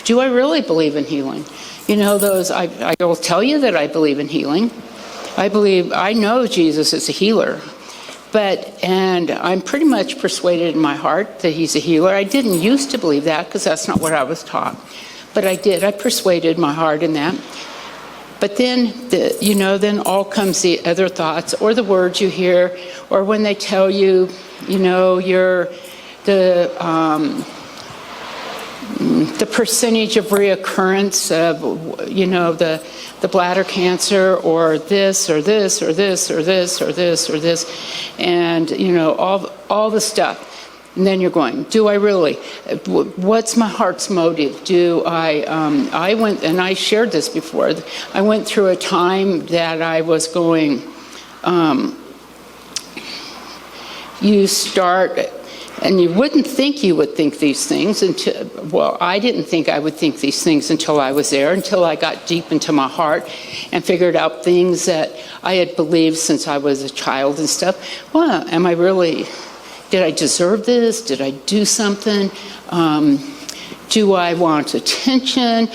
do I really believe in healing? You know, I will tell you that I believe in healing. I know Jesus is a healer. And I'm pretty much persuaded in my heart that he's a healer. I didn't used to believe that because that's not what I was taught. But I did. I persuaded my heart in that. But then, then all comes the other thoughts or the words you hear, or when they tell you, you're the percentage of reoccurrence of, the bladder cancer, or this, or this, or this, or this, or this, or this, and, all the stuff. And then you're going, do I really? What's my heart's motive? I went, and I shared this before, I went through a time that I was going, you start, and you wouldn't think you would think these things I didn't think I would think these things until I was there, until I got deep into my heart and figured out things that I had believed since I was a child and stuff. Well, did I deserve this? Did I do something? Do I want attention?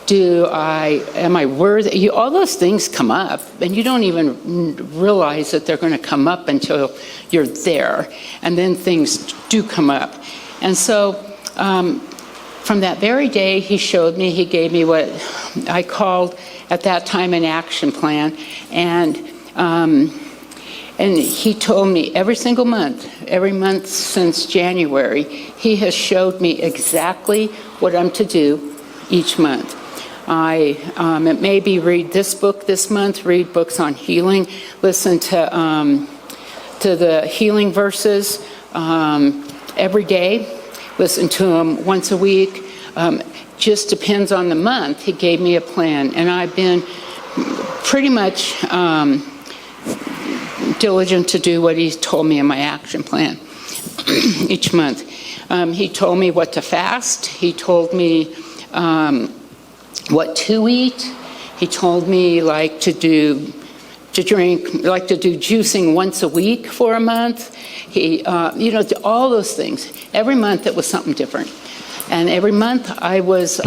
Am I worthy? All those things come up, and you don't even realize that they're going to come up until you're there, and then things do come up. And so from that very day, he gave me what I called at that time an action plan, and he told me every month since January, he has showed me exactly what I'm to do each month. It may be read this book this month, read books on healing, listen to the healing verses every day, listen to them once a week. Just depends on the month. He gave me a plan, and I've been pretty much diligent to do what he told me in my action plan each month. He told me what to fast. He told me what to eat. He told me to do juicing once a week for a month. He, all those things. Every month it was something different, and every month I was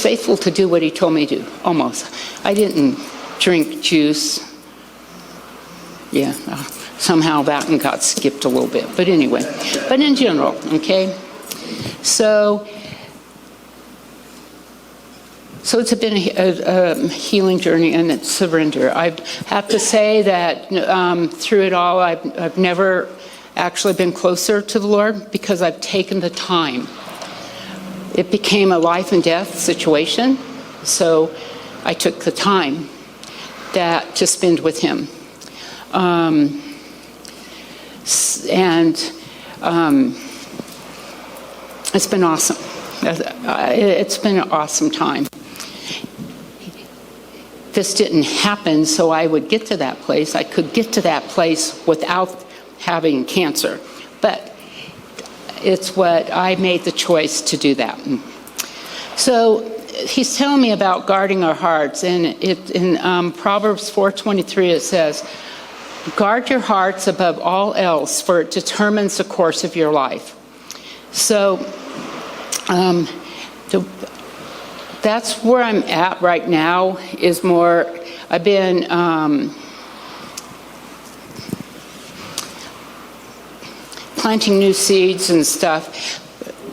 faithful to do what he told me to do. Almost. I didn't drink juice. Yeah, somehow that one got skipped a little bit. But anyway, but in general, okay? So it's been a healing journey, and it's surrender. I have to say that through it all, I've never actually been closer to the Lord because I've taken the time. It became a life and death situation, so I took the time to spend with him. It's been awesome. It's been an awesome time. This didn't happen so I would get to that place. I could get to that place without having cancer. But it's what I made the choice to do that. So he's telling me about guarding our hearts. And in Proverbs 4:23 it says, guard your hearts above all else, for it determines the course of your life. So that's where I'm at right now, is more, I've been planting new seeds and stuff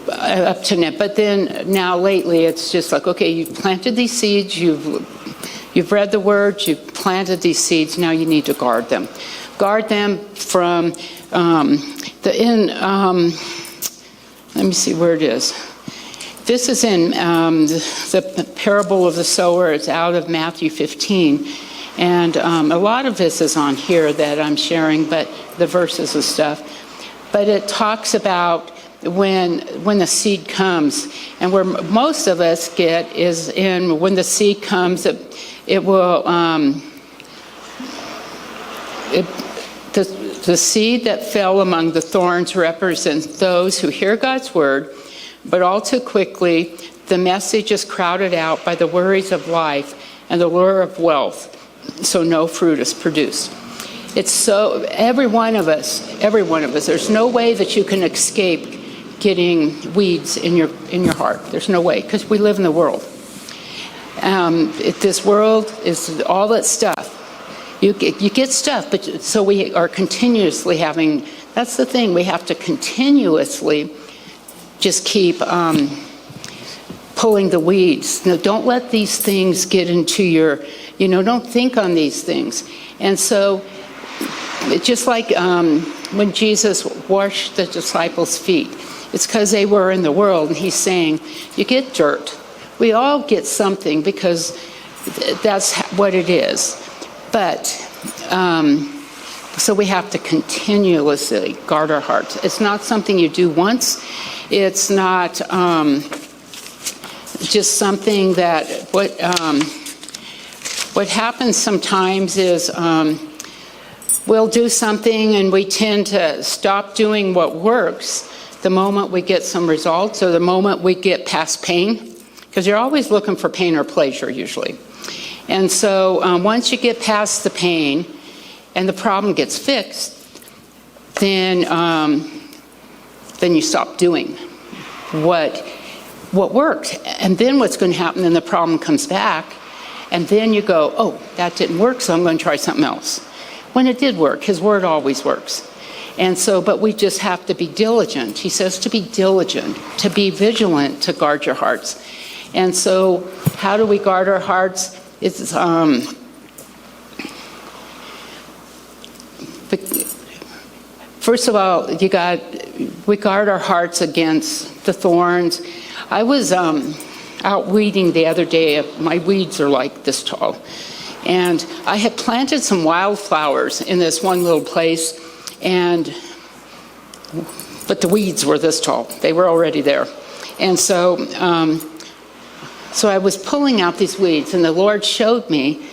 up to now. But then now lately it's just like, okay, you've planted these seeds, you've read the word, you've planted these seeds, now you need to guard them. Guard them from let me see where it is. This is in the parable of the sower. It's out of Matthew 15. And a lot of this is on here that I'm sharing, but the verses and stuff. But it talks about when the seed comes. And where most of us get is in when the seed comes, it will... The seed that fell among the thorns represents those who hear God's word, but all too quickly the message is crowded out by the worries of life and the lure of wealth, so no fruit is produced. It's so, every one of us, there's no way that you can escape getting weeds in your heart. There's no way, because we live in the world. This world is all that stuff. You get stuff, but so we are continuously having. That's the thing. We have to continuously just keep pulling the weeds. Now, don't let these things get into your. Don't think on these things. And so, just like when Jesus washed the disciples' feet, it's because they were in the world, and he's saying, you get dirt. We all get something because that's what it is. But, so we have to continuously guard our hearts. It's not something you do once. It's not just something that, what happens sometimes is we'll do something and we tend to stop doing what works the moment we get some results or the moment we get past pain, because you're always looking for pain or pleasure usually. And so once you get past the pain and the problem gets fixed, then you stop doing what worked. And then what's going to happen, then the problem comes back, and then you go, oh, that didn't work, so I'm going to try something else. When it did work, his word always works. And so, but we just have to be diligent. He says to be diligent, to be vigilant, to guard your hearts. And so, how do we guard our hearts? It's first of all, we guard our hearts against the thorns. I was out weeding the other day. My weeds are like this tall. And I had planted some wildflowers in this one little place, but the weeds were this tall. They were already there. And so I was pulling out these weeds, and the Lord showed me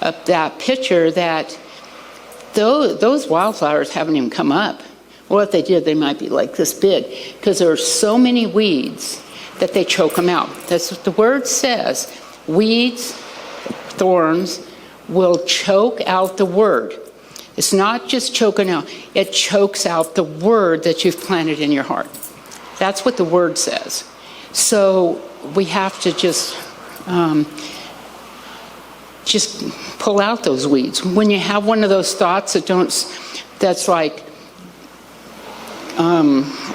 that picture that those wildflowers haven't even come up. Well, if they did, they might be like this big, because there are so many weeds that they choke them out. That's what the word says. Weeds, thorns, will choke out the word. It's not just choking out, it chokes out the word that you've planted in your heart. That's what the word says. So we have to just pull out those weeds. When you have one of those thoughts that's like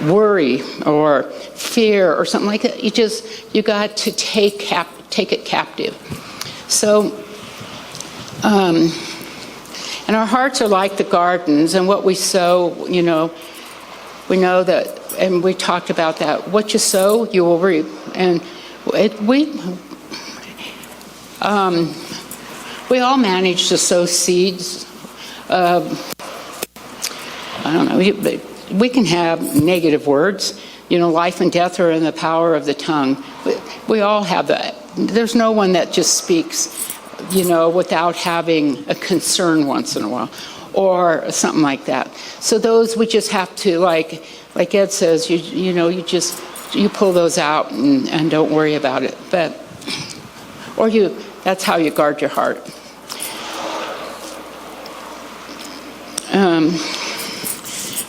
worry or fear or something like that, you got to take it captive. So, and our hearts are like the gardens, and what we sow, we know that, and we talked about that. What you sow, you will reap. And we all manage to sow seeds. I don't know. We can have negative words. Life and death are in the power of the tongue. We all have that. There's no one that just speaks, without having a concern once in a while or something like that. So those we just have to, like Ed says, you pull those out and don't worry about it. That's how you guard your heart.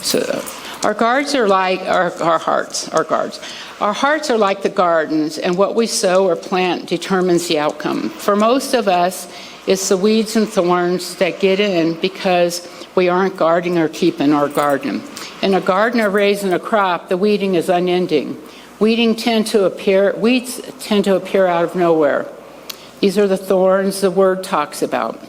So our guards are like our hearts, our guards. Our hearts are like the gardens, and what we sow or plant determines the outcome. For most of us, it's the weeds and thorns that get in because we aren't guarding or keeping our garden. In a garden or raising a crop, the weeding is unending. Weeds tend to appear out of nowhere. These are the thorns the word talks about.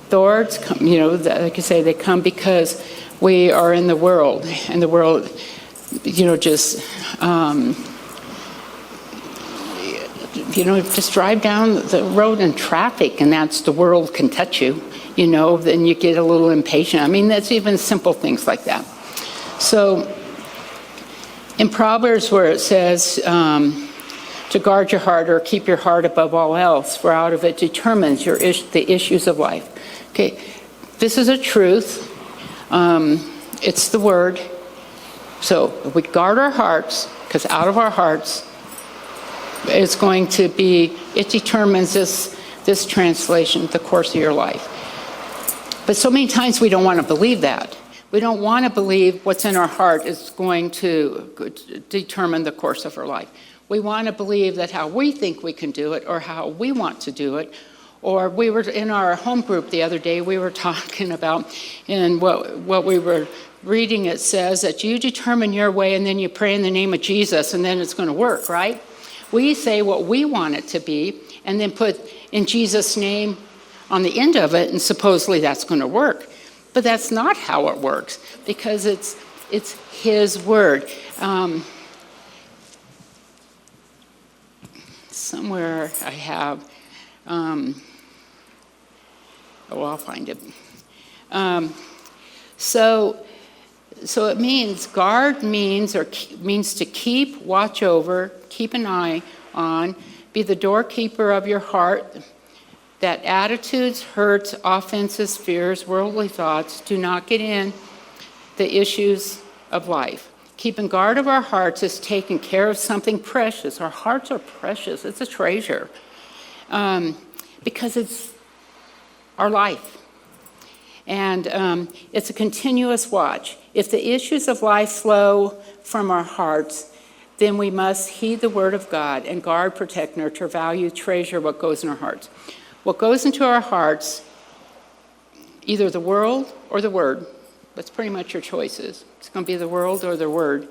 Thorns, like I say, they come because we are in the world, and the world, just drive down the road in traffic, and that's the world can touch you, then you get a little impatient. I mean, that's even simple things like that. So in Proverbs, where it says to guard your heart or keep your heart above all else, for out of it determines the issues of life. Okay, this is a truth. It's the word. So if we guard our hearts, because out of our hearts, it's going to be, it determines this translation, the course of your life. But so many times we don't want to believe that. We don't want to believe what's in our heart is going to determine the course of our life. We want to believe that how we think we can do it or how we want to do it. Or we were in our home group the other day, we were talking about in what we were reading, it says that you determine your way and then you pray in the name of Jesus and then it's going to work, right? We say what we want it to be and then put in Jesus' name on the end of it and supposedly that's going to work. But that's not how it works because it's his word. Somewhere I have, I'll find it. So it means guard means to keep, watch over, keep an eye on, be the doorkeeper of your heart, that attitudes, hurts, offenses, fears, worldly thoughts do not get in the issues of life. Keeping guard of our hearts is taking care of something precious. Our hearts are precious. It's a treasure because it's our life. And it's a continuous watch. If the issues of life flow from our hearts, then we must heed the word of God and guard, protect, nurture, value, treasure what goes in our hearts. What goes into our hearts, either the world or the word, that's pretty much your choices. It's going to be the world or the word,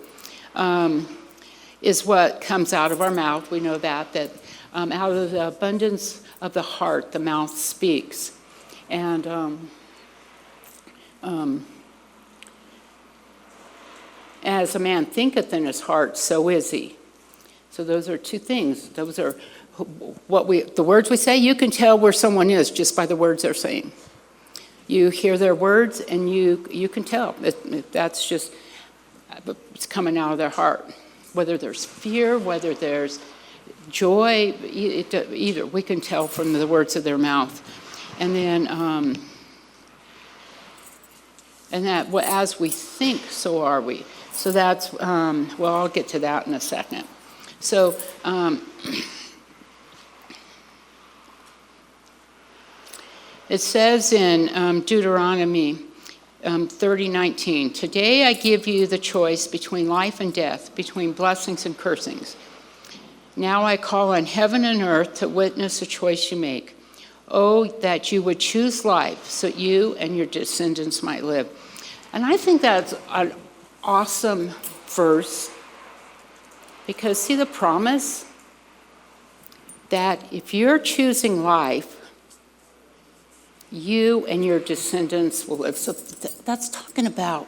is what comes out of our mouth. We know that out of the abundance of the heart, the mouth speaks. And as a man thinketh in his heart, so is he. So those are two things. Those are the words we say. You can tell where someone is just by the words they're saying. You hear their words and you can tell. That's just, it's coming out of their heart. Whether there's fear, whether there's joy, either. We can tell from the words of their mouth. And then, and that as we think, so are we. So that's, well, I'll get to that in a second. So, it says in Deuteronomy 30:19, today I give you the choice between life and death, between blessings and cursings. Now I call on heaven and earth to witness the choice you make. Oh, that you would choose life so you and your descendants might live. And I think that's an awesome verse because see the promise that if you're choosing life, you and your descendants will live. So that's talking about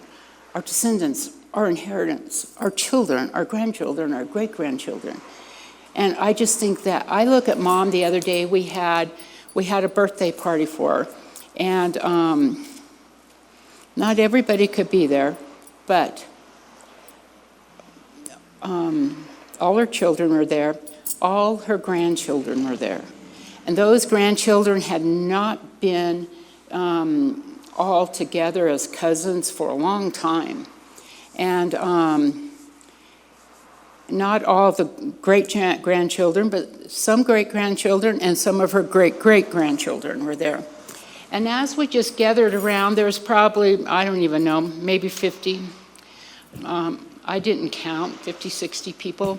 our descendants, our inheritance, our children, our grandchildren, our great-grandchildren. And I just think that, I look at Mom the other day, we had a birthday party for her. And not everybody could be there, but all her children were there. All her grandchildren were there. And those grandchildren had not been all together as cousins for a long time. And not all the great-grandchildren, but some great-grandchildren and some of her great-great-grandchildren were there. And as we just gathered around, there was probably, I don't even know, maybe 50. I didn't count, 50, 60 people.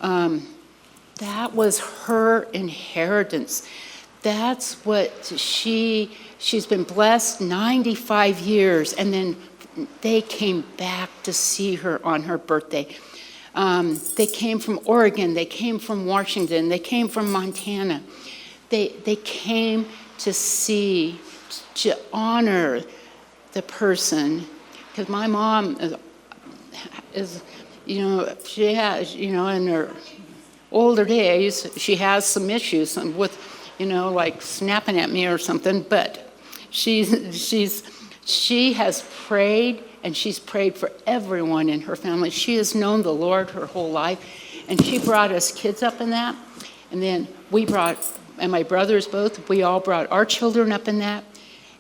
That was her inheritance. That's what she's been blessed 95 years, and then they came back to see her on her birthday. They came from Oregon, they came from Washington, they came from Montana. They came to see, to honor the person, because my mom is, she has, in her older days, she has some issues with, like snapping at me or something, but she has prayed, and she's prayed for everyone in her family. She has known the Lord her whole life, and she brought us kids up in that, and then and my brothers both, we all brought our children up in that,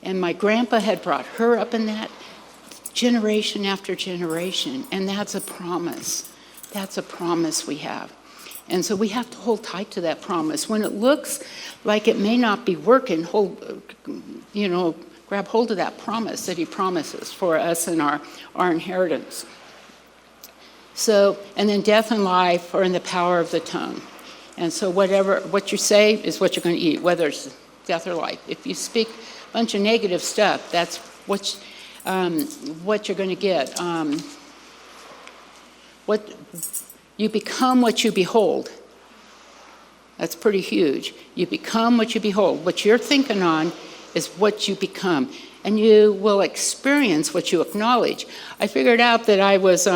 and my grandpa had brought her up in that, generation after generation, and that's a promise. That's a promise we have. And so we have to hold tight to that promise. When it looks like it may not be working, grab hold of that promise that he promises for us and our inheritance. So, and then death and life are in the power of the tongue. And so what you say is what you're going to eat, whether it's death or life. If you speak a bunch of negative stuff, that's what you're going to get. You become what you behold. That's pretty huge. You become what you behold. What you're thinking on is what you become. And you will experience what you acknowledge. I figured out that I was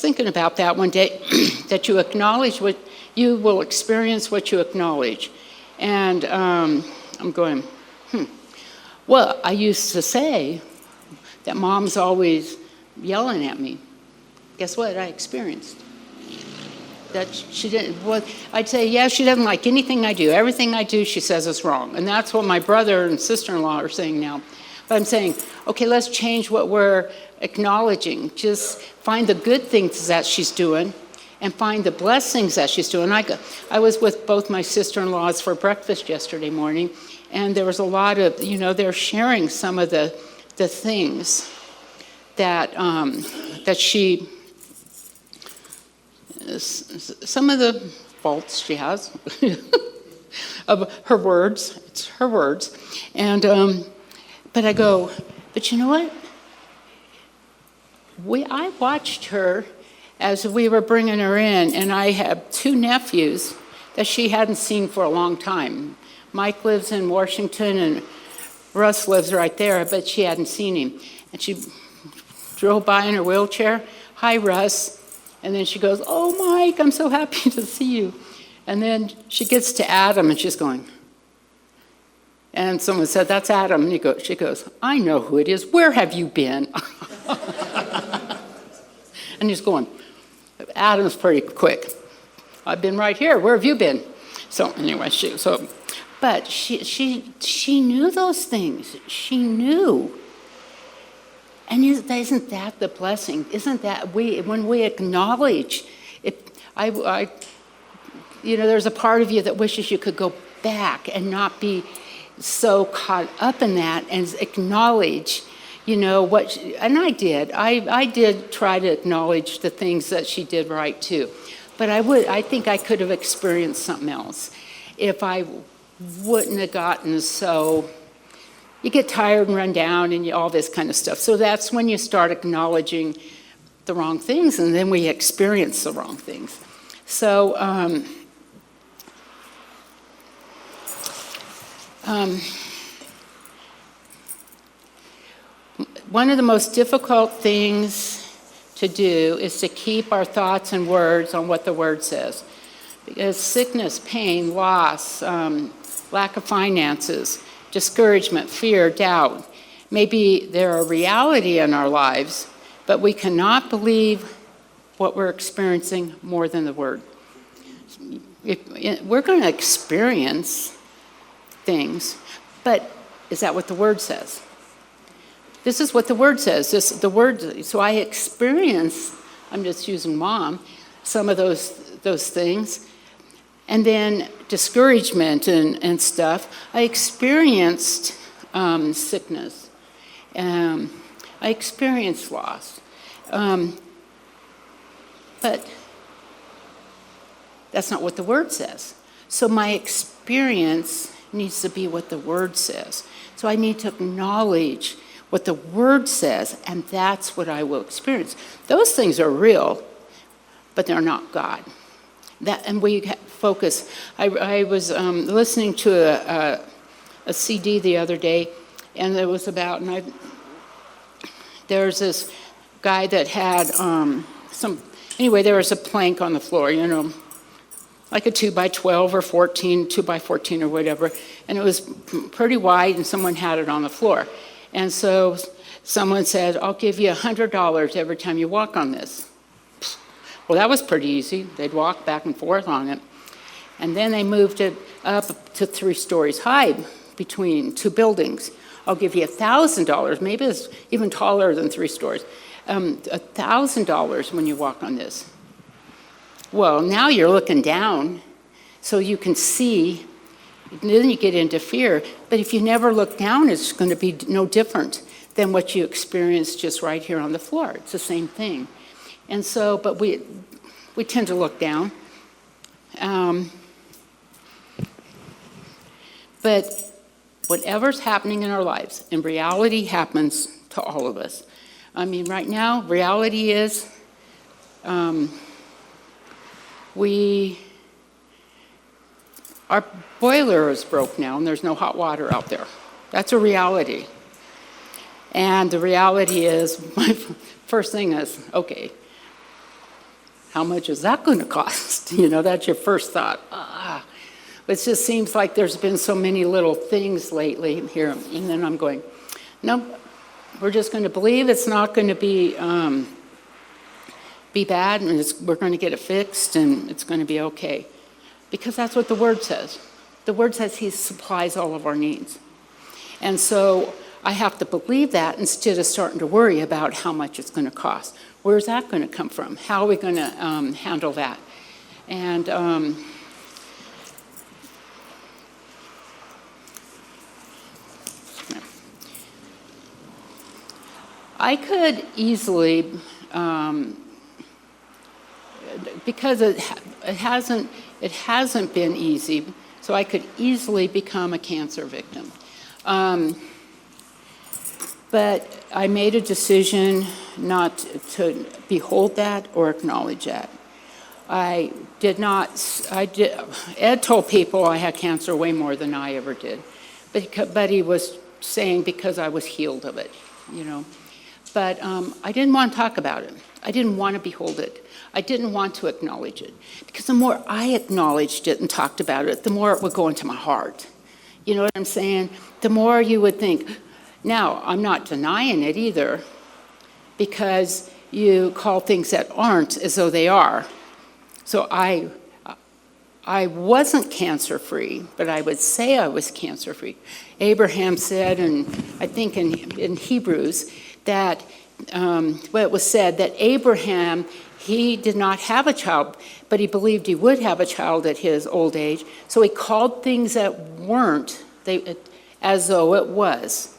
thinking about that one day, that you acknowledge what you will experience what you acknowledge. And I'm going, Well, I used to say that Mom's always yelling at me. Guess what? I experienced that she didn't. Well, I'd say, yeah, she doesn't like anything I do. Everything I do, she says is wrong. And that's what my brother and sister-in-law are saying now. But I'm saying, okay, let's change what we're acknowledging. Just find the good things that she's doing and find the blessings that she's doing. I was with both my sister-in-laws for breakfast yesterday morning, and there was a lot of, they're sharing some of the things that she, some of the faults she has of her words. It's her words. And, but I go, but you know what? I watched her as we were bringing her in, and I have 2 nephews that she hadn't seen for a long time. Mike lives in Washington, and Russ lives right there, but she hadn't seen him. And she drove by in her wheelchair. Hi, Russ. And then she goes, oh, Mike, I'm so happy to see you. And then she gets to Adam, and she's going. And someone said, that's Adam. And she goes, I know who it is. Where have you been? And he's going, Adam's pretty quick. I've been right here. Where have you been? So anyway, but she knew those things. She knew. And isn't that the blessing? Isn't that when we acknowledge it? There's a part of you that wishes you could go back and not be so caught up in that and acknowledge, what. And I did. I did try to acknowledge the things that she did right too, but I think I could have experienced something else if I wouldn't have gotten so. You get tired and run down and all this kind of stuff. So that's when you start acknowledging the wrong things, and then we experience the wrong things. So one of the most difficult things to do is to keep our thoughts and words on what the Word says. Because sickness, pain, loss, lack of finances, discouragement, fear, doubt. Maybe they're a reality in our lives, but we cannot believe what we're experiencing more than the Word. We're going to experience things, but is that what the Word says? This is what the Word says. So I experience, I'm just using Mom, some of those things. And then discouragement and stuff. I experienced sickness. I experienced loss. But that's not what the Word says. So my experience needs to be what the Word says. So I need to acknowledge what the Word says, and that's what I will experience. Those things are real, but they're not God. And we focus. I was listening to a CD the other day, and it was about, there's this guy that had there was a plank on the floor, like a 2x12 or 2x14 or whatever, and it was pretty wide, and someone had it on the floor. And so someone said, I'll give you $100 every time you walk on this. Well, that was pretty easy. They'd walk back and forth on it. And then they moved it up to 3 stories high between 2 buildings. I'll give you $1,000. Maybe it's even taller than 3 stories. $1,000 when you walk on this. Well, now you're looking down so you can see Then you get into fear. But if you never look down, it's going to be no different than what you experience just right here on the floor. It's the same thing. And so, but we tend to look down. But whatever's happening in our lives, and reality happens to all of us. I mean, right now, reality is our boiler is broke now and there's no hot water out there. That's a reality. And the reality is, my first thing is, okay, how much is that going to cost? You know, that's your first thought. It just seems like there's been so many little things lately here. And then I'm going, no, we're just going to believe it's not going to be bad, and we're going to get it fixed, and it's going to be okay. Because that's what the Word says. The Word says He supplies all of our needs. And so I have to believe that instead of starting to worry about how much it's going to cost. Where's that going to come from? How are we going to handle that? And I could easily, because it hasn't been easy, so I could easily become a cancer victim. But I made a decision not to behold that or acknowledge that. Ed told people I had cancer way more than I ever did. But he was saying because I was healed of it, you know. But I didn't want to talk about it. I didn't want to behold it. I didn't want to acknowledge it. Because the more I acknowledged it and talked about it, the more it would go into my heart. You know what I'm saying? The more you would think. Now, I'm not denying it either, because you call things that aren't as though they are. So I wasn't cancer-free, but I would say I was cancer-free. Abraham said, and I think in Hebrews, that it was said that Abraham, he did not have a child, but he believed he would have a child at his old age. So he called things that weren't as though it was.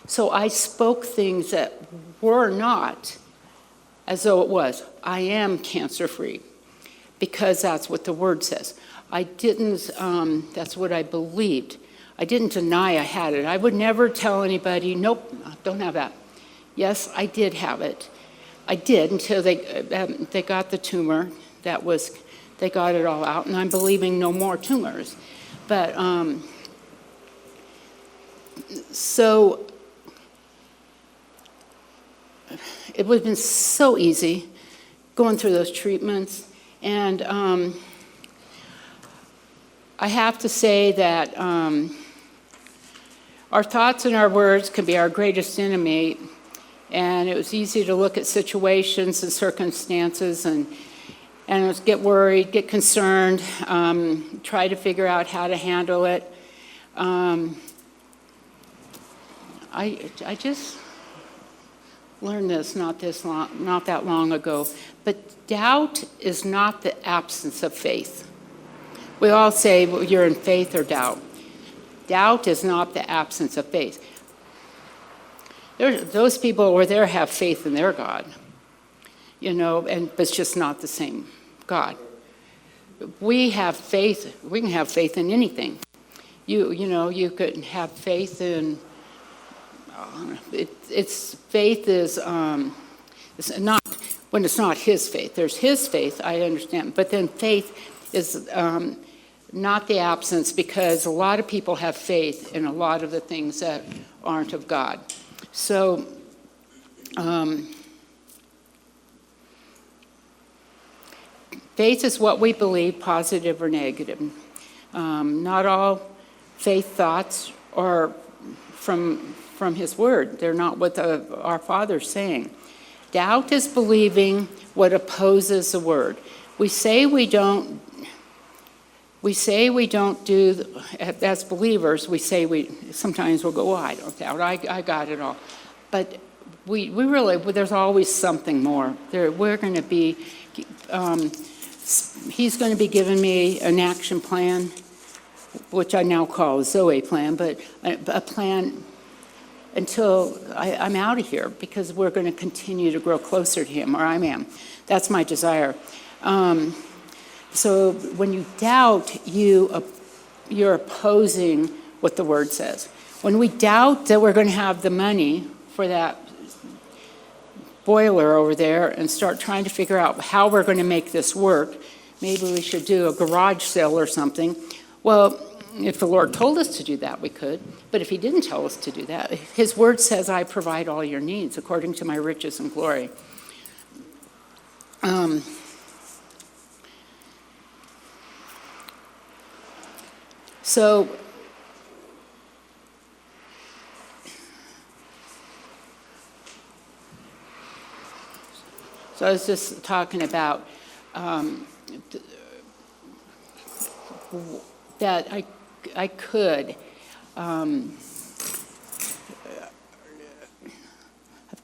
So I spoke things that were not as though it was. I am cancer-free, because that's what the Word says. I didn't, that's what I believed. I didn't deny I had it. I would never tell anybody, nope, don't have that. Yes, I did have it. I did until they got the tumor. They got it all out, and I'm believing no more tumors. But, so it would have been so easy going through those treatments. And I have to say that our thoughts and our words can be our greatest enemy. And it was easy to look at situations and circumstances and get worried, get concerned, try to figure out how to handle it. I just learned this not that long ago. But doubt is not the absence of faith. We all say, well, you're in faith or doubt. Doubt is not the absence of faith. Those people over there have faith in their God, you know, but it's just not the same God. We have faith. We can have faith in anything. You know, you could have faith in. Faith is it's not when it's not His faith. There's His faith, I understand, but then faith is not the absence, because a lot of people have faith in a lot of the things that aren't of God. So, faith is what we believe, positive or negative. Not all faith thoughts are from His Word. They're not what our Father's saying. Doubt is believing what opposes the Word. We say we don't do, as believers, sometimes we'll go, oh, I don't doubt, I got it all. But we really, there's always something more. We're going to be, He's going to be giving me an action plan which I now call a Zoe plan, but a plan until I'm out of here, because we're going to continue to grow closer to him, or I am. That's my desire. So when you doubt, you're opposing what the Word says. When we doubt that we're going to have the money for that boiler over there and start trying to figure out how we're going to make this work, maybe we should do a garage sale or something. Well, if the Lord told us to do that, we could. But if he didn't tell us to do that, his word says, I provide all your needs according to my riches and glory. So I was just talking about that I could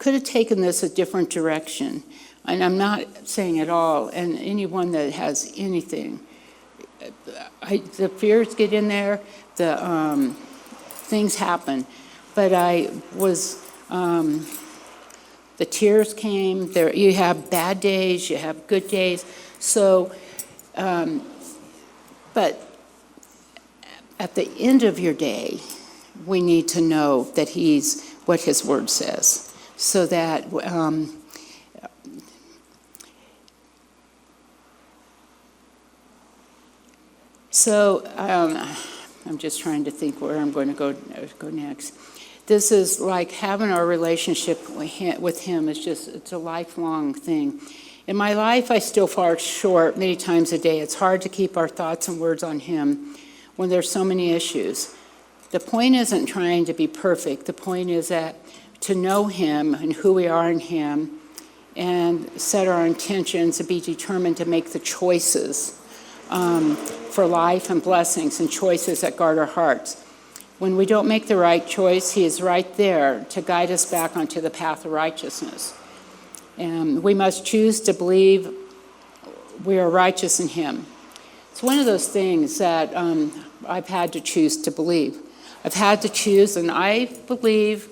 have taken this a different direction. And I'm not saying at all, and anyone that has anything, the fears get in there, the things happen. But I was, the tears came. There, you have bad days, you have good days. So, but at the end of your day, we need to know that he's what his word says, so that I'm just trying to think where I'm going to go next. This is like having our relationship with him is just, it's a lifelong thing. In my life, I still fall short many times a day. It's hard to keep our thoughts and words on him when there's so many issues. The point isn't trying to be perfect. The point is that to know him and who we are in him, and set our intentions and be determined to make the choices for life and blessings, and choices that guard our hearts. When we don't make the right choice, he is right there to guide us back onto the path of righteousness. And we must choose to believe we are righteous in him. It's one of those things that I've had to choose to believe. I've had to choose, and I believe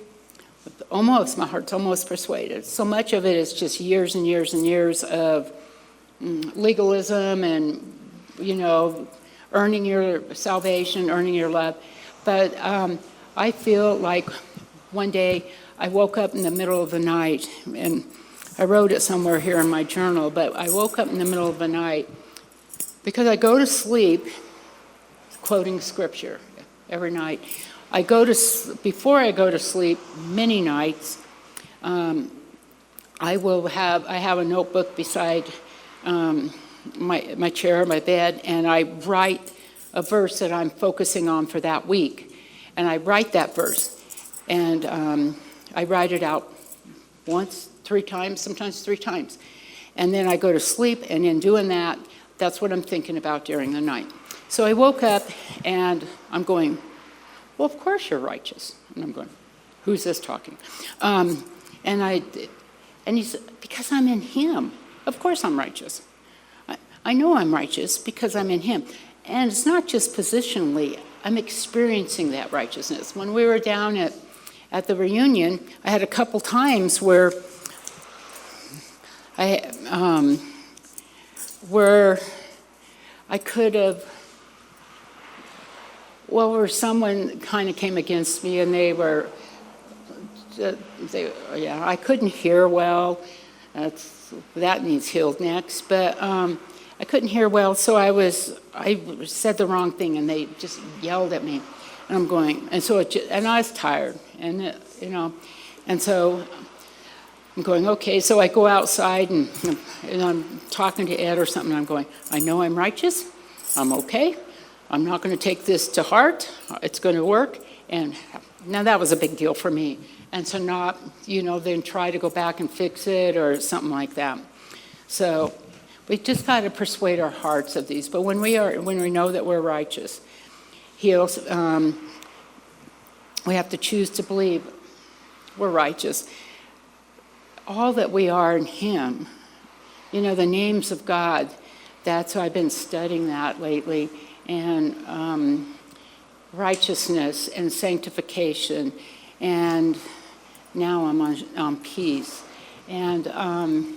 almost, my heart's almost persuaded. So much of it is just years and years and years of legalism and, earning your salvation, earning your love. But I feel like one day I woke up in the middle of the night, and I wrote it somewhere here in my journal, but I woke up in the middle of the night because I go to sleep quoting scripture every night. Before I go to sleep, many nights, I have a notebook beside my chair, my bed, and I write a verse that I'm focusing on for that week. And I write that verse, and I write it out once, 3 times, sometimes 3 times. And then I go to sleep, and in doing that, that's what I'm thinking about during the night. So I woke up, and I'm going, well, of course you're righteous. And I'm going, who's this talking? And he said, because I'm in him. Of course I'm righteous. I know I'm righteous because I'm in him. And it's not just positionally. I'm experiencing that righteousness. When we were down at the reunion, I had a couple times where I could have, where someone kind of came against me, and I couldn't hear well. That needs healed next. But I couldn't hear well, so I said the wrong thing, and they just yelled at me. And I'm going, and I was tired, and so I'm going, okay. So I go outside, and I'm talking to Ed or something. And I'm going, I know I'm righteous. I'm okay. I'm not going to take this to heart. It's going to work. And now that was a big deal for me. And so not, then try to go back and fix it or something like that. So we just got to persuade our hearts of these. But when we know that we're righteous, we have to choose to believe we're righteous. All that we are in him, the names of God, that's why I've been studying that lately. And righteousness and sanctification, and now I'm on peace. And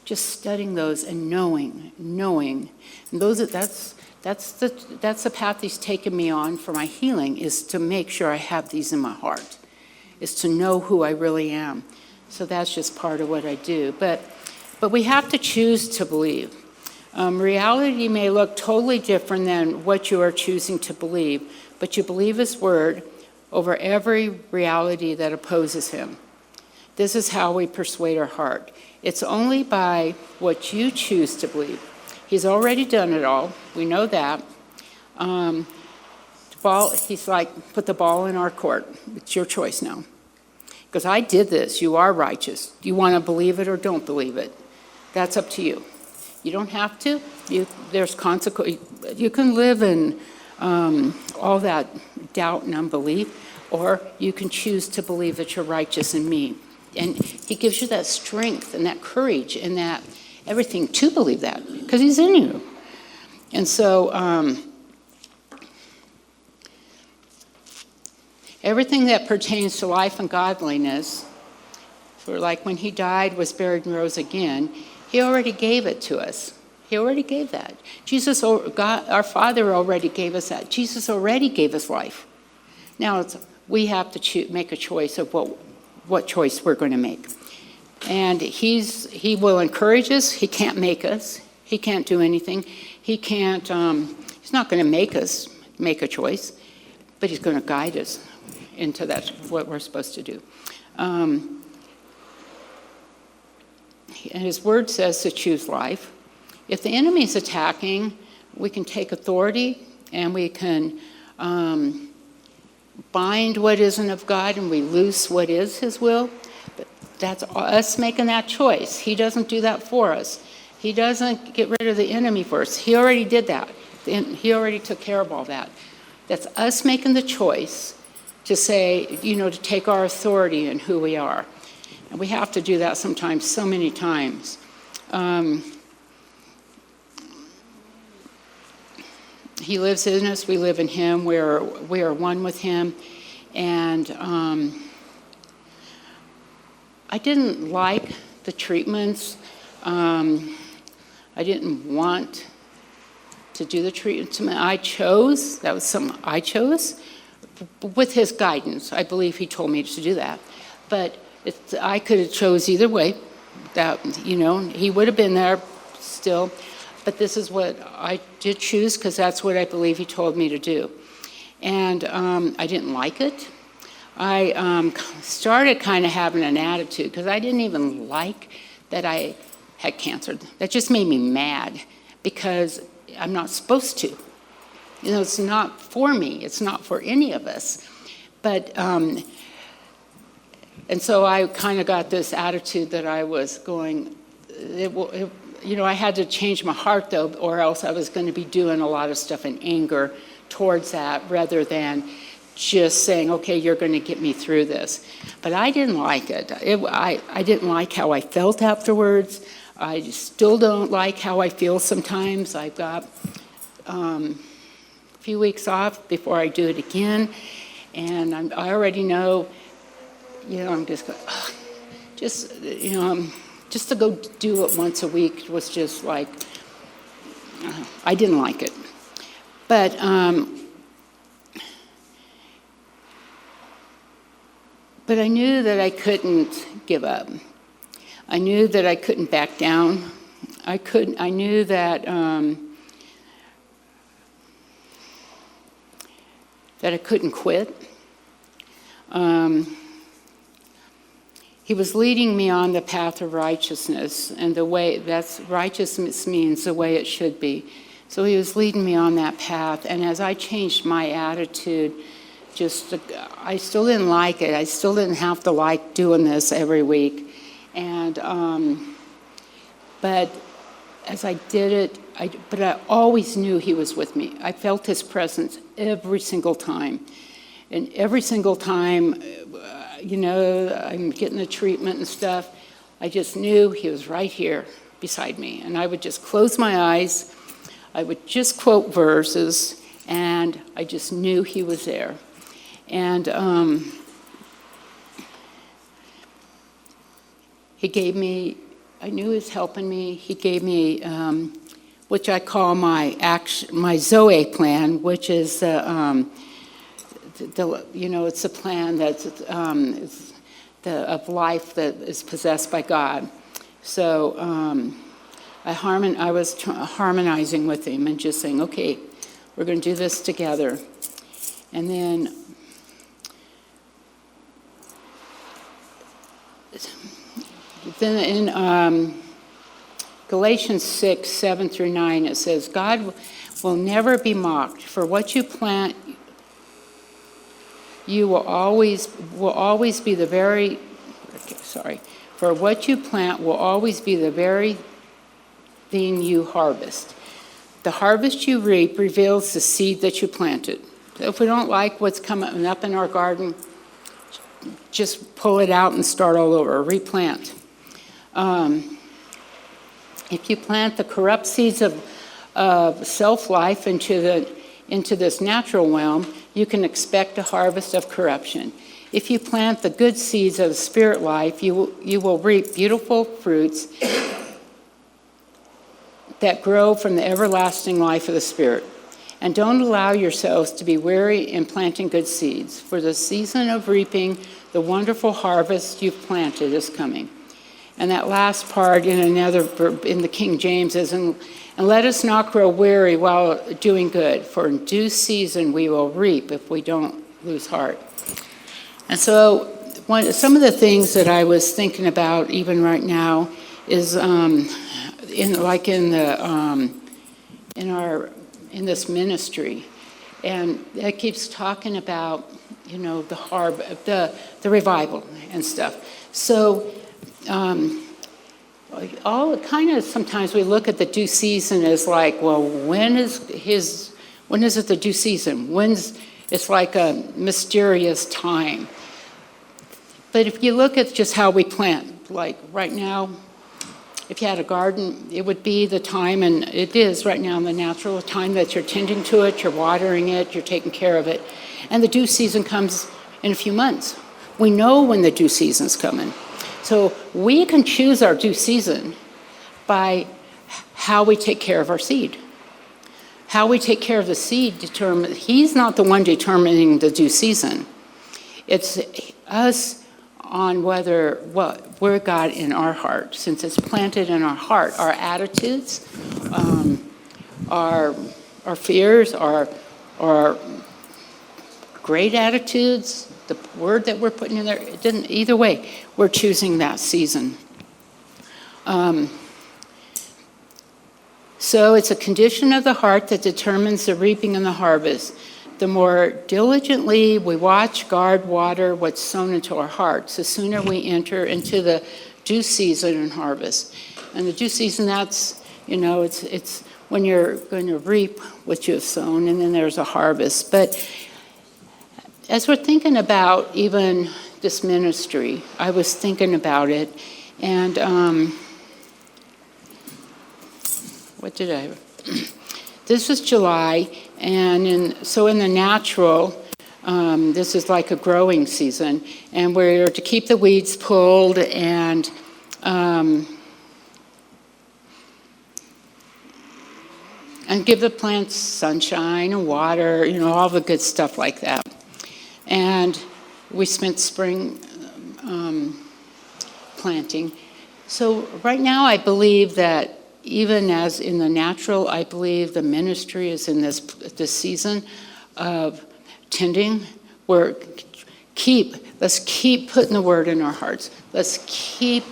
just studying those and knowing. And that's the path he's taken me on for my healing, is to make sure I have these in my heart, is to know who I really am. So that's just part of what I do. But we have to choose to believe. Reality may look totally different than what you are choosing to believe, but you believe his word over every reality that opposes him. This is how we persuade our heart. It's only by what you choose to believe. He's already done it all. We know that. He's like, put the ball in our court. It's your choice now. Because I did this. You are righteous. Do you want to believe it or don't believe it? That's up to you. You don't have to. There's consequence. You can live in all that doubt and unbelief, or you can choose to believe that you're righteous in me. And he gives you that strength and that courage and that everything to believe that, because he's in you. And so everything that pertains to life and godliness, for like when he died, was buried, and rose again, he already gave it to us. He already gave that. Jesus, God, our Father, already gave us that. Jesus already gave us life. Now we have to make a choice of what choice we're going to make. And he will encourage us. He can't make us. He can't do anything. He's not going to make us make a choice, but he's going to guide us into that, what we're supposed to do. And his word says to choose life. If the enemy is attacking, we can take authority and we can bind what isn't of God and we loose what is his will. But that's us making that choice. He doesn't do that for us. He doesn't get rid of the enemy for us. He already did that. He already took care of all that. That's us making the choice to say, to take our authority in who we are. And we have to do that sometimes, so many times. He lives in us. We live in him. We are one with him. And I didn't like the treatments. I didn't want to do the treatment. I chose. That was something I chose. With his guidance. I believe he told me to do that. But I could have chose either way. That, he would have been there still. But this is what I did choose, because that's what I believe he told me to do. And I didn't like it. I started kind of having an attitude, because I didn't even like that I had cancer. That just made me mad, because I'm not supposed to. It's not for me. It's not for any of us. But, and so I kind of got this attitude that I was going, I had to change my heart, though, or else I was going to be doing a lot of stuff in anger towards that, rather than just saying, okay, you're going to get me through this. But I didn't like it. I didn't like how I felt afterwards. I still don't like how I feel sometimes. I've got a few weeks off before I do it again, and I already know, I'm just going, just to go do it once a week was just like, I didn't like it. But I knew that I couldn't give up. I knew that I couldn't back down. I knew that that I couldn't quit. He was leading me on the path of righteousness, and righteousness means the way it should be. So he was leading me on that path, and as I changed my attitude, I still didn't like it. I still didn't have to like doing this every week, and but as I did it, but I always knew he was with me. I felt his presence every single time, and every single time. I'm getting the treatment and stuff, I just knew he was right here beside me. And I would just close my eyes, I would just quote verses, and I just knew he was there. And he gave me, I knew he was helping me. He gave me, which I call my Zoe plan, which is it's a plan that's of life that is possessed by God. So I was harmonizing with him and just saying, okay, we're going to do this together. And then in Galatians 6, 7 through 9, it says, God will never be mocked. For what you plant, you will always be the very, for what you plant will always be the very thing you harvest. The harvest you reap reveals the seed that you planted. So if we don't like what's coming up in our garden, just pull it out and start all over, replant. If you plant the corrupt seeds of self-life into this natural realm, you can expect a harvest of corruption. If you plant the good seeds of spirit life, you will reap beautiful fruits that grow from the everlasting life of the Spirit. And don't allow yourselves to be weary in planting good seeds, for the season of reaping the wonderful harvest you've planted is coming. And that last part in the King James is, and let us not grow weary while doing good, for in due season we will reap if we don't lose heart. And so some of the things that I was thinking about even right now is in this ministry, and it keeps talking about the revival and stuff. So sometimes we look at the due season as like, well, when is it the due season? It's like a mysterious time. But if you look at just how we plant, like right now, if you had a garden, it would be the time, and it is right now in the natural time that you're tending to it, you're watering it, you're taking care of it. And the due season comes in a few months. We know when the due season's coming. So we can choose our due season by how we take care of our seed. How we take care of the seed he's not the one determining the due season. It's us on what we're God in our heart, since it's planted in our heart. Our attitudes, our fears, our great attitudes, the word that we're putting in there, either way, we're choosing that season. So it's a condition of the heart that determines the reaping and the harvest. The more diligently we watch, guard, water what's sown into our hearts, the sooner we enter into the due season and harvest. And the due season, that's, it's when you're going to reap what you have sown, and then there's a harvest. But as we're thinking about even this ministry, I was thinking about it, and this was July, and in the natural, this is like a growing season, and we're to keep the weeds pulled and give the plants sunshine and water, all the good stuff like that. And we spent spring planting. So right now I believe that even as in the natural, I believe the ministry is in this season of tending. Let's keep putting the word in our hearts. Let's keep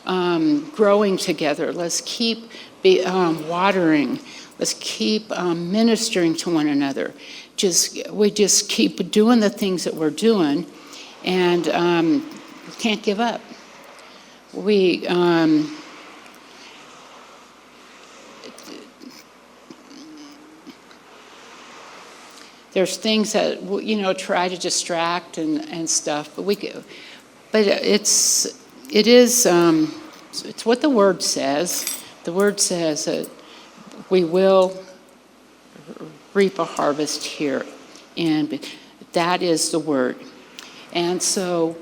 growing together. Let's keep watering. Let's keep ministering to one another. We just keep doing the things that we're doing, and we can't give up. There's things that try to distract and stuff, but it's what the word says. The word says that we will reap a harvest here. And that is the word. And so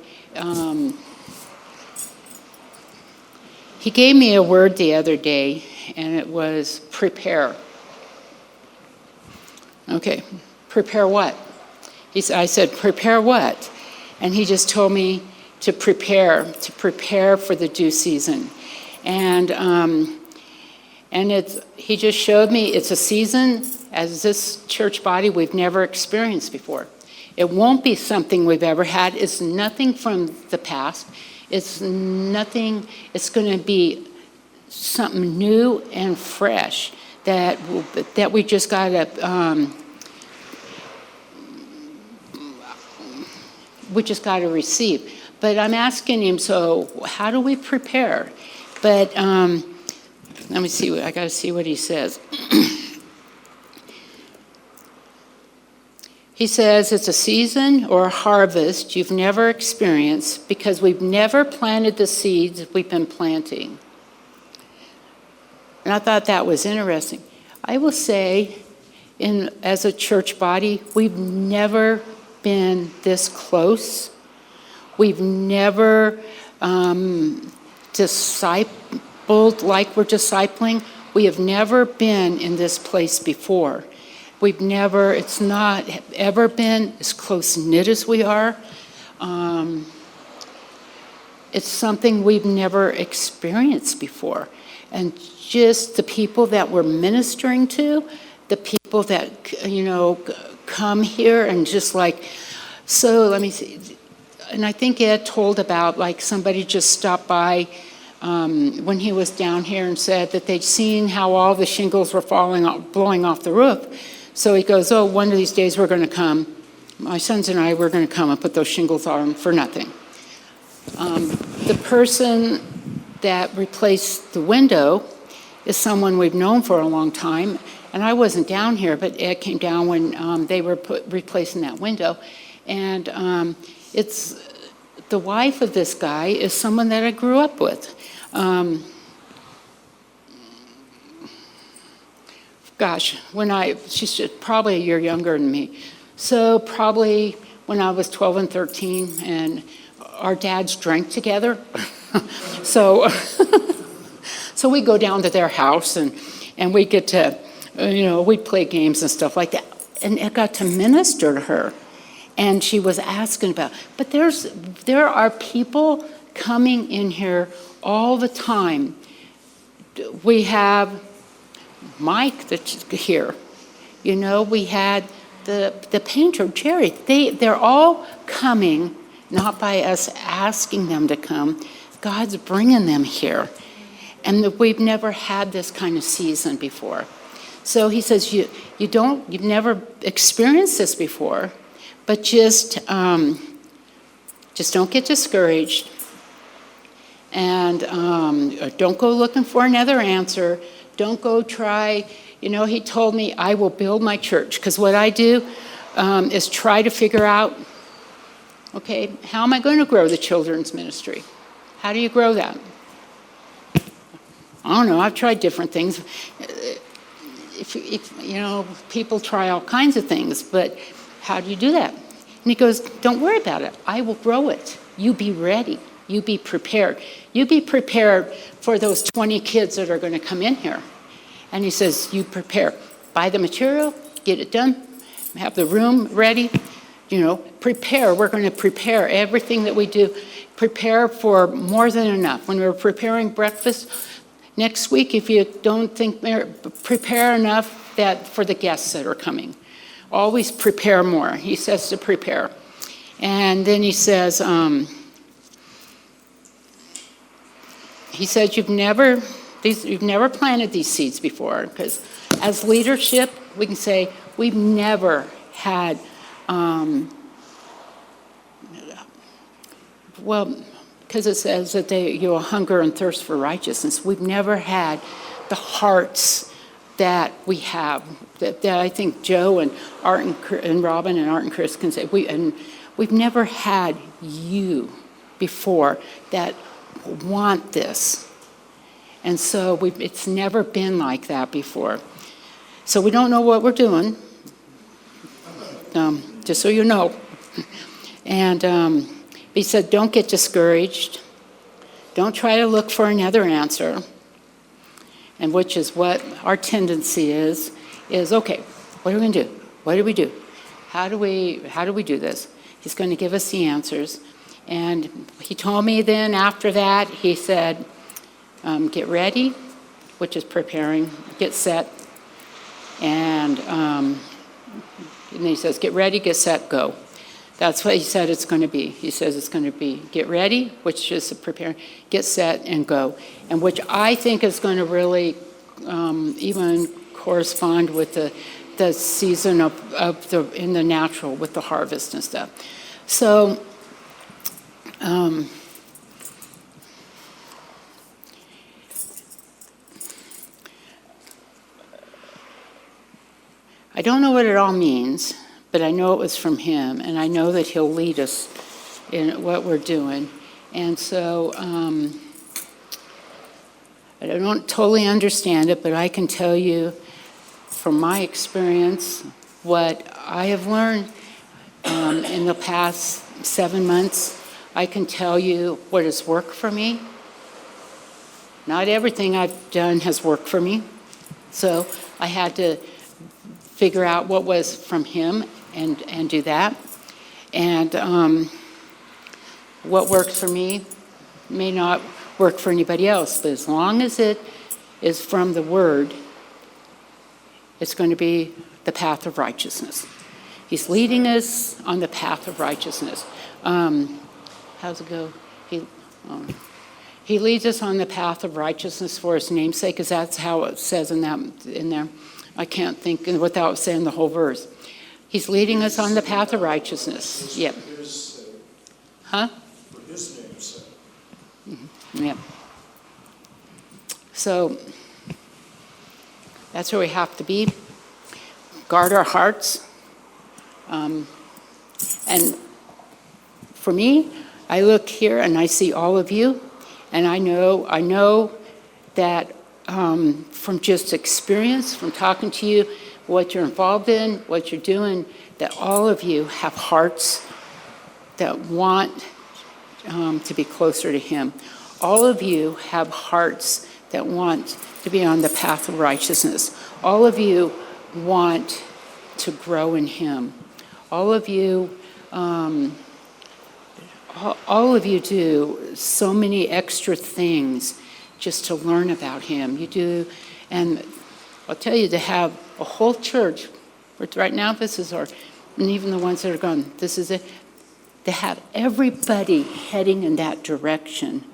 he gave me a word the other day, and it was prepare. Okay, prepare what? I said, prepare what? And he just told me to prepare for the due season. And he just showed me it's a season, as this church body, we've never experienced before. It won't be something we've ever had. It's nothing from the past. It's nothing, it's going to be something new and fresh that we just got to, receive. But I'm asking him, so how do we prepare? But let me see, I got to see what he says. He says it's a season or a harvest you've never experienced because we've never planted the seeds we've been planting. And I thought that was interesting. I will say, as a church body, we've never been this close. We've never discipled like we're discipling. We have never been in this place before. It's not ever been as close-knit as we are. It's something we've never experienced before. And just the people that we're ministering to, the people that, come here and just like, so let me see. And I think Ed told about like somebody just stopped by when he was down here and said that they'd seen how all the shingles were blowing off the roof. So he goes, oh, one of these days we're going to come. My sons and I, we're going to come and put those shingles on for nothing. The person that replaced the window is someone we've known for a long time. And I wasn't down here, but Ed came down when they were replacing that window. And it's the wife of this guy is someone that I grew up with. She's probably a year younger than me. So probably when I was 12 and 13, and our dads drank together. So we go down to their house, and we get to, we play games and stuff like that. And it got to minister to her. And she was asking about, but there are people coming in here all the time. We have Mike that's here. We had the painter, Jerry. They're all coming, not by us asking them to come. God's bringing them here. And we've never had this kind of season before. So he says, you've never experienced this before, but just don't get discouraged. And don't go looking for another answer. Don't go try, he told me, I will build my church. Because what I do is try to figure out, okay, how am I going to grow the children's ministry? How do you grow that? I don't know, I've tried different things. People try all kinds of things, but how do you do that? And he goes, don't worry about it. I will grow it. You be ready. You be prepared. You be prepared for those 20 kids that are going to come in here. And he says, you prepare. Buy the material, get it done, have the room ready. Prepare. We're going to prepare everything that we do. Prepare for more than enough. When we're preparing breakfast next week, if you don't think, prepare enough that for the guests that are coming. Always prepare more. He says to prepare. And then he says, you've never planted these seeds before, because as leadership, we can say we've never had, because it says that you'll hunger and thirst for righteousness. We've never had the hearts that we have, that I think Joe and Art and Robin and Art and Chris can say. We've never had you before that want this. And so it's never been like that before. So we don't know what we're doing. just so you know. And he said, don't get discouraged. Don't try to look for another answer. And which is what our tendency is okay, what are we going to do? What do we do? How do we do this? He's going to give us the answers. And he told me then after that, he said, get ready, which is preparing, get set. And then he says, get ready, get set, go. That's what he said it's going to be. He says it's going to be get ready, which is prepare, get set, and go. And which I think is going to really even correspond with the season of the in the natural with the harvest and stuff. So I don't know what it all means, but I know it was from him, and I know that he'll lead us in what we're doing. And so I don't totally understand it, but I can tell you from my experience what I have learned in the past 7 months. I can tell you what has worked for me. Not everything I've done has worked for me. So I had to figure out what was from him and do that. And what worked for me may not work for anybody else, but as long as it is from the Word, it's going to be the path of righteousness. He's leading us on the path of righteousness. How's it go? He leads us on the path of righteousness for his name's sake, because that's how it says in there. I can't think without saying the whole verse. He's leading us on the path of righteousness. Yep. Huh? For his name's sake. Yep. So that's where we have to be. Guard our hearts. And for me, I look here and I see all of you, and I know that from just experience, from talking to you, what you're involved in, what you're doing, that all of you have hearts that want to be closer to him. All of you have hearts that want to be on the path of righteousness. All of you want to grow in him. All of you do so many extra things just to learn about him. You do, and I'll tell you, to have a whole church, right now this is our, and even the ones that are gone, this is it, to have everybody heading in that direction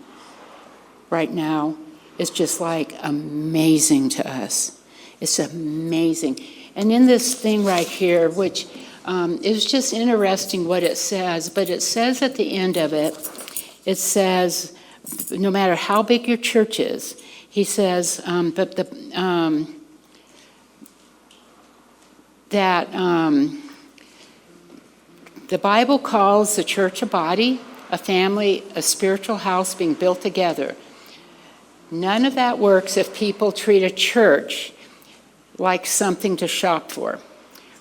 right now is just like amazing to us. It's amazing. And in this thing right here, which is just interesting what it says, but it says at the end of it, it says, no matter how big your church is, he says, that the Bible calls the church a body, a family, a spiritual house being built together. None of that works if people treat a church like something to shop for.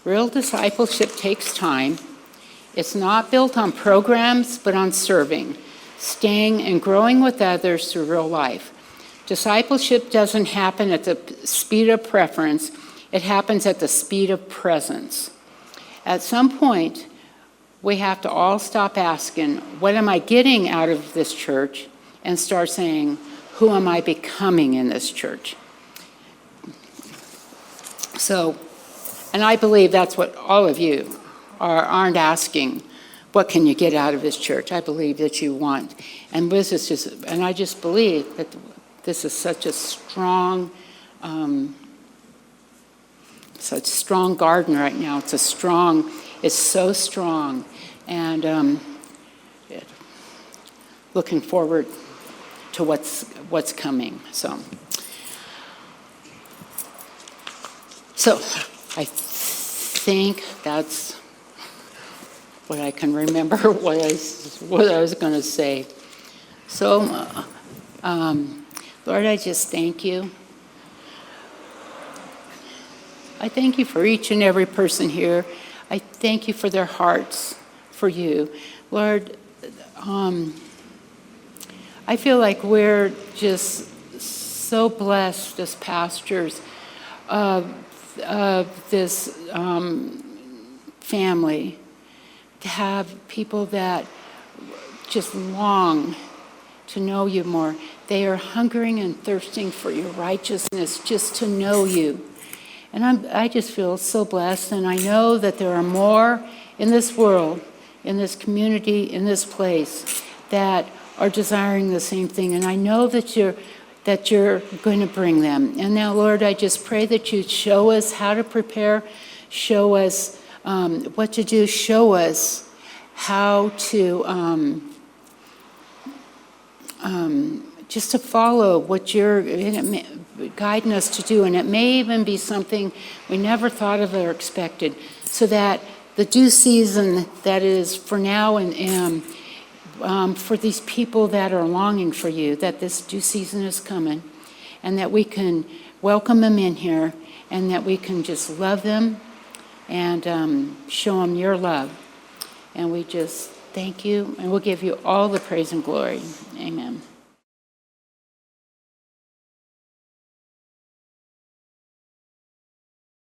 Real discipleship takes time. It's not built on programs, but on serving, staying and growing with others through real life. Discipleship doesn't happen at the speed of preference. It happens at the speed of presence. At some point, we have to all stop asking, what am I getting out of this church? And start saying, who am I becoming in this church? So, and I believe that's what all of you aren't asking. What can you get out of this church? I believe that you want. And this is just, and I just believe that this is such a strong garden right now. It's so strong. And looking forward to what's coming. So I think that's what I can remember what I was going to say. So, Lord, I just thank you. I thank you for each and every person here. I thank you for their hearts for you. Lord, I feel like we're just so blessed as pastors of this family to have people that just long to know you more. They are hungering and thirsting for your righteousness, just to know you. And I just feel so blessed, and I know that there are more in this world, in this community, in this place, that are desiring the same thing. And I know that you're going to bring them. And now, Lord, I just pray that you show us how to prepare, show us what to do, show us how to just to follow what you're guiding us to do. And it may even be something we never thought of or expected, so that the due season that is for now and for these people that are longing for you, that this due season is coming, and that we can welcome them in here, and that we can just love them and show them your love. And we just thank you, and we'll give you all the praise and glory. Amen.